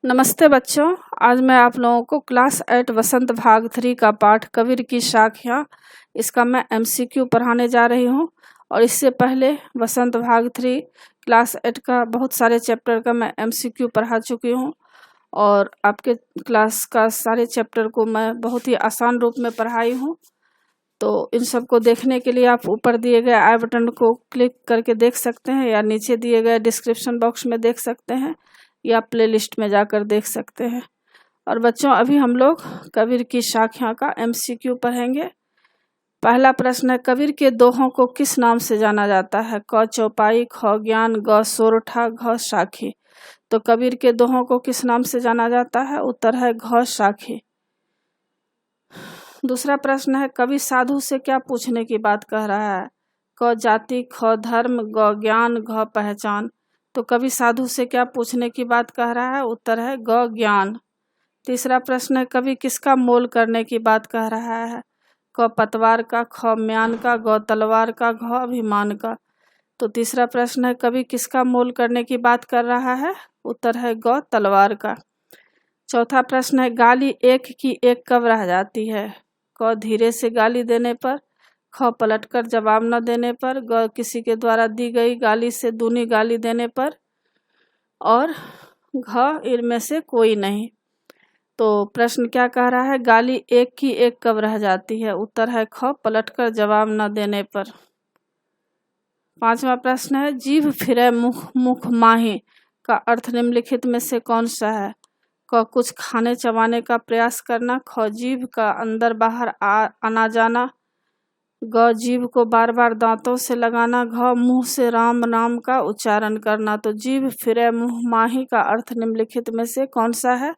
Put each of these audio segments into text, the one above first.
नमस्ते बच्चों। आज मैं आप लोगों को क्लास 8 वसंत भाग 3 का पाठ कबीर की शाखियाँ इसका मैं एमसीक्यू पढ़ाने जा रही हूँ। और इससे पहले वसंत भाग 3 क्लास 8 का बहुत सारे चैप्टर का मैं एमसीक्यू पढ़ा चुकी हूँ और आपके क्लास का सारे चैप्टर को मैं बहुत ही आसान रूप में पढ़ाई हूँ। तो इन सब को देखने के लिए आप ऊपर दिए गए आई बटन को क्लिक करके देख सकते हैं या नीचे दिए गए डिस्क्रिप्शन बॉक्स में देख सकते हैं या प्लेलिस्ट में जाकर देख सकते हैं। और बच्चों, अभी हम लोग कबीर की शाखियाँ का एमसीक्यू पढ़ेंगे। पहला प्रश्न है, कबीर के दोहों को किस नाम से जाना जाता है? क चौपाई, ख ज्ञान, ग सोरठा, घ साखी। तो कबीर के दोहों को किस नाम से जाना जाता है? उत्तर है घ साखी। दूसरा प्रश्न है, कवि साधु से क्या पूछने की बात कह रहा है? क जाति, ख धर्म, ग ज्ञान, घ पहचान। तो कवि साधु से क्या पूछने की बात कह रहा है? उत्तर है ग ज्ञान। तीसरा प्रश्न है, कवि किसका मोल करने की बात कह रहा है? क पतवार का, ख म्यान का, ग तलवार का, घ अभिमान का। तो तीसरा प्रश्न है, कवि किसका मोल करने की बात कर रहा है? उत्तर है ग तलवार का। चौथा प्रश्न है, गाली एक की एक कब रह जाती है? क धीरे से गाली देने पर, ख पलटकर जवाब न देने पर, ग किसी के द्वारा दी गई गाली से दूनी गाली देने पर, और घ इनमें से कोई नहीं। तो प्रश्न क्या कह रहा है? गाली एक की एक कब रह जाती है? उत्तर है ख पलटकर जवाब न देने पर। पांचवा प्रश्न है, जीभ फिरे मुख मुख माही का अर्थ निम्नलिखित में से कौन सा है? क कुछ खाने चबाने का प्रयास करना, ख जीभ का अंदर बाहर आना जाना, ग जीभ को बार बार दांतों से लगाना, घ मुंह से राम नाम का उच्चारण करना। तो जीभ फिरे मुंह माही का अर्थ निम्नलिखित में से कौन सा है?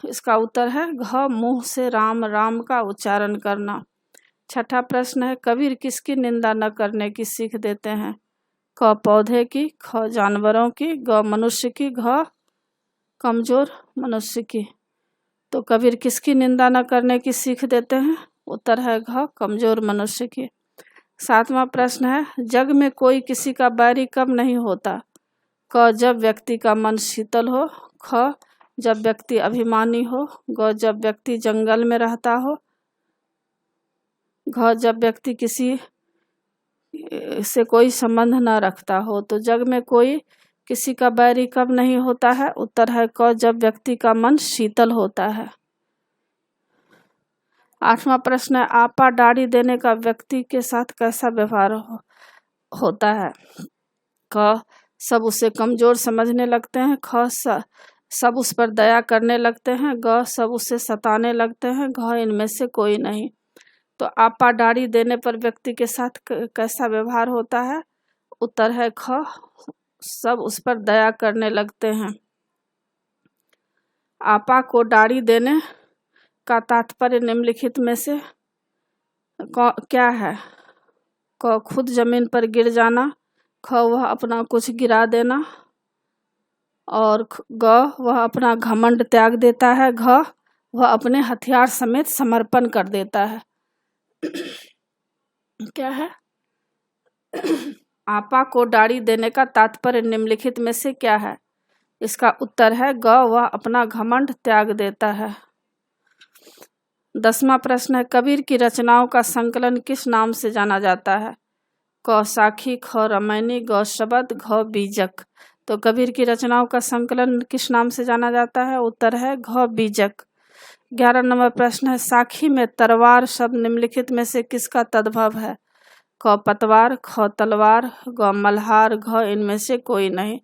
इसका उत्तर है घ मुंह से राम राम का उच्चारण करना। छठा प्रश्न है, कबीर किसकी निंदा न करने की सीख देते हैं? क पौधे की, ख जानवरों की, ग मनुष्य की, घ कमजोर मनुष्य की। तो कबीर किसकी निंदा न करने की सीख देते हैं? उत्तर है घ कमजोर मनुष्य की। सातवां प्रश्न है, जग में कोई किसी का बैरी कब नहीं होता? क जब व्यक्ति का मन शीतल हो, ख जब व्यक्ति अभिमानी हो, ग जब व्यक्ति जंगल में रहता हो, घ जब व्यक्ति किसी से कोई संबंध न रखता हो। तो जग में कोई किसी का बैरी कब नहीं होता है? उत्तर है क जब व्यक्ति का मन शीतल होता है। आठवां प्रश्न है, आपा दाढ़ी देने का व्यक्ति के साथ कैसा व्यवहार होता है? क सब उसे कमजोर समझने लगते हैं, ख सब उस पर दया करने लगते हैं, ग सब उसे सताने लगते हैं, घ इनमें से कोई नहीं। तो आपा दाढ़ी देने पर व्यक्ति के साथ कैसा व्यवहार होता है? उत्तर है ख सब उस पर दया करने लगते हैं। आपा को दाढ़ी देने का तात्पर्य निम्नलिखित में से क्या है? क खुद जमीन पर गिर जाना, ख वह अपना कुछ गिरा देना, और ग वह अपना घमंड त्याग देता है, घ वह अपने हथियार समेत समर्पण कर देता है। क्या है? आपा को दाढ़ी देने का तात्पर्य निम्नलिखित में से क्या है? इसका उत्तर है ग वह अपना घमंड त्याग देता है। 10वां प्रश्न है, कबीर की रचनाओं का संकलन किस नाम से जाना जाता है? क साखी, ख रामायणी, ग शबद, घ बीजक। तो कबीर की रचनाओं का संकलन किस नाम से जाना जाता है? उत्तर है घ बीजक। 11 नंबर प्रश्न है, साखी में तरवार शब्द निम्नलिखित में से किसका तद्भव है? क पतवार, ख तलवार, ग मल्हार, घ इनमें से कोई नहीं।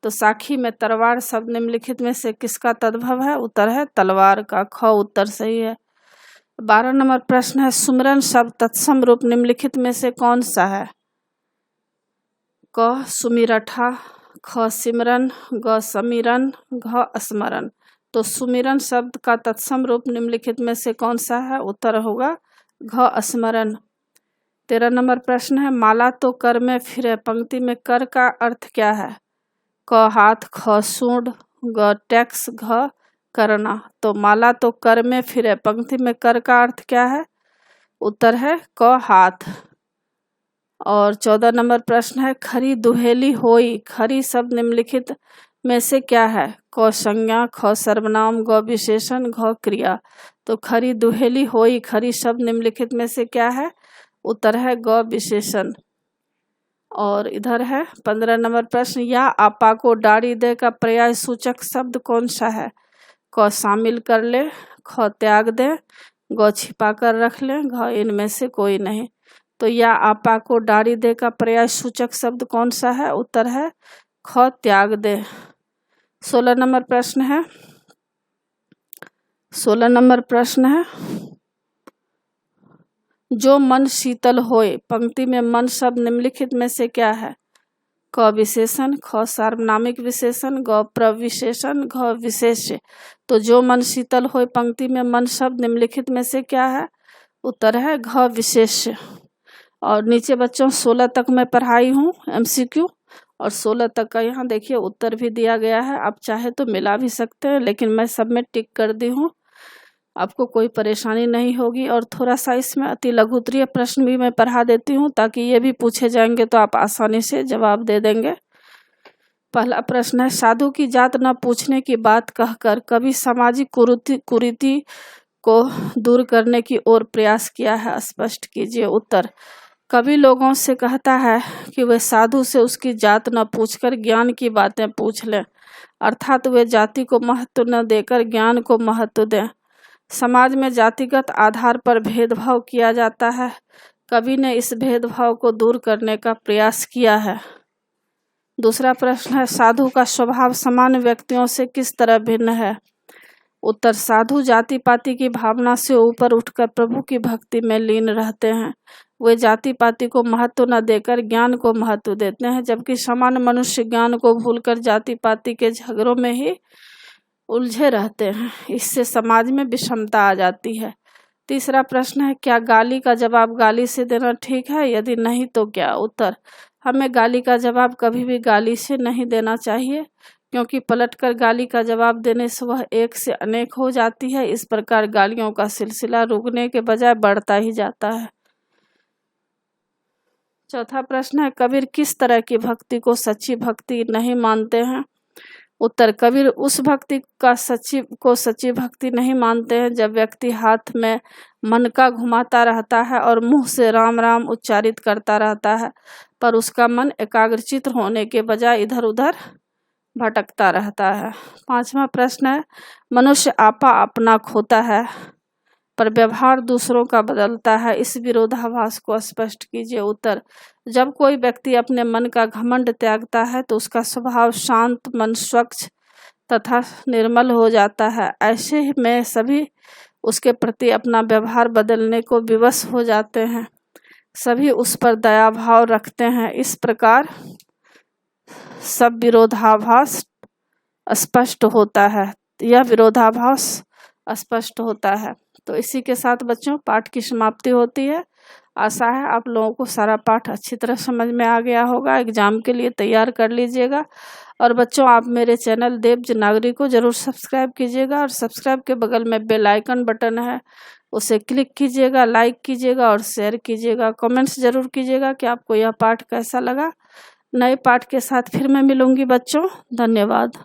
तो साखी में तरवार शब्द निम्नलिखित में से किसका तद्भव है? उत्तर है तलवार का, ख उत्तर सही है। 12 नंबर प्रश्न है, सुमिरन शब्द तत्सम रूप निम्नलिखित में से कौन सा है? क सुमिरठा, ख सिमरन, ग समीरन, घ स्मरण। तो सुमिरन शब्द का तत्सम रूप निम्नलिखित में से कौन सा है? उत्तर होगा घ स्मरण। 13 नंबर प्रश्न है, माला तो कर में फिरे पंक्ति में कर का अर्थ क्या है? क हाथ, ख सूंड, ग टैक्स, घ करना। तो माला तो कर में फिरे पंक्ति में कर का अर्थ क्या है? उत्तर है क हाथ। और 14 नंबर प्रश्न है, खरी दुहेली होई, खरी शब्द निम्नलिखित में से क्या है? क संज्ञा, ख सर्वनाम, ग विशेषण, घ क्रिया। तो खरी दुहेली होई, खरी शब्द निम्नलिखित में से क्या है? उत्तर है ग विशेषण। और इधर है 15 नंबर प्रश्न, या आपा को डाड़ी दे का पर्याय सूचक शब्द कौन सा है? क शामिल कर ले, ख त्याग दे, ग छिपा कर रख ले, घ इनमें से कोई नहीं। तो या आपा को डाड़ी दे का पर्याय सूचक शब्द कौन सा है? उत्तर है ख त्याग दे। 16 नंबर प्रश्न है, 16 नंबर प्रश्न है, जो मन शीतल होए, पंक्ति में मन शब्द निम्नलिखित में से क्या है? क विशेषण, ख सार्वनामिक विशेषण, ग प्रविशेषण, घ विशेष्य। तो जो मन शीतल होए, पंक्ति में मन शब्द निम्नलिखित में से क्या है? उत्तर है घ विशेष्य। और नीचे बच्चों 16 तक मैं पढ़ाई हूँ MCQ, और 16 तक का यहाँ देखिए उत्तर भी दिया गया है। आप चाहे तो मिला भी सकते हैं, लेकिन मैं सब में टिक कर दी हूँ, आपको कोई परेशानी नहीं होगी। और थोड़ा सा इसमें अति लघुत्तरीय प्रश्न भी मैं पढ़ा देती हूँ, ताकि ये भी पूछे जाएंगे तो आप आसानी से जवाब दे देंगे। पहला प्रश्न है, साधु की जात न पूछने की बात कहकर कभी सामाजिक कुरीति को दूर करने की ओर प्रयास किया है? स्पष्ट कीजिए। उत्तर, कभी लोगों से कहता है कि वे साधु से उसकी जात न पूछकर ज्ञान की बातें पूछ लें, अर्थात वे जाति को महत्व न देकर ज्ञान को महत्व दें। समाज में जातिगत आधार पर भेदभाव किया जाता है, कवि ने इस भेदभाव को दूर करने का प्रयास किया है। दूसरा प्रश्न है, साधु का स्वभाव सामान्य व्यक्तियों से किस तरह भिन्न है? उत्तर, साधु जाति पाति की भावना से ऊपर उठकर प्रभु की भक्ति में लीन रहते हैं। वे जाति पाति को महत्व न देकर ज्ञान को महत्व देते हैं, जबकि सामान्य मनुष्य ज्ञान को भूलकर जाति पाति के झगड़ों में ही उलझे रहते हैं। इससे समाज में विषमता आ जाती है। तीसरा प्रश्न है, क्या गाली का जवाब गाली से देना ठीक है? यदि नहीं तो क्या? उत्तर, हमें गाली का जवाब कभी भी गाली से नहीं देना चाहिए, क्योंकि पलटकर गाली का जवाब देने से वह एक से अनेक हो जाती है। इस प्रकार गालियों का सिलसिला रुकने के बजाय बढ़ता ही जाता है। चौथा प्रश्न है, कबीर किस तरह की भक्ति को सच्ची भक्ति नहीं मानते हैं? उत्तर, कबीर उस भक्ति का सच्ची भक्ति नहीं मानते हैं जब व्यक्ति हाथ में मन का घुमाता रहता है और मुंह से राम राम उच्चारित करता रहता है, पर उसका मन एकाग्रचित होने के बजाय इधर उधर भटकता रहता है। पांचवा प्रश्न है, मनुष्य आपा अपना खोता है पर व्यवहार दूसरों का बदलता है, इस विरोधाभास को स्पष्ट कीजिए। उत्तर, जब कोई व्यक्ति अपने मन का घमंड त्यागता है तो उसका स्वभाव शांत, मन स्वच्छ तथा निर्मल हो जाता है। ऐसे में सभी उसके प्रति अपना व्यवहार बदलने को विवश हो जाते हैं, सभी उस पर दया भाव रखते हैं। इस प्रकार सब विरोधाभास स्पष्ट होता है, यह विरोधाभास स्पष्ट होता है। तो इसी के साथ बच्चों पाठ की समाप्ति होती है। आशा है आप लोगों को सारा पाठ अच्छी तरह समझ में आ गया होगा। एग्जाम के लिए तैयार कर लीजिएगा। और बच्चों, आप मेरे चैनल देवज नागरी को जरूर सब्सक्राइब कीजिएगा, और सब्सक्राइब के बगल में बेल आइकन बटन है, उसे क्लिक कीजिएगा, लाइक कीजिएगा और शेयर कीजिएगा। कमेंट्स जरूर कीजिएगा कि आपको यह पाठ कैसा लगा। नए पाठ के साथ फिर मैं मिलूंगी बच्चों। धन्यवाद।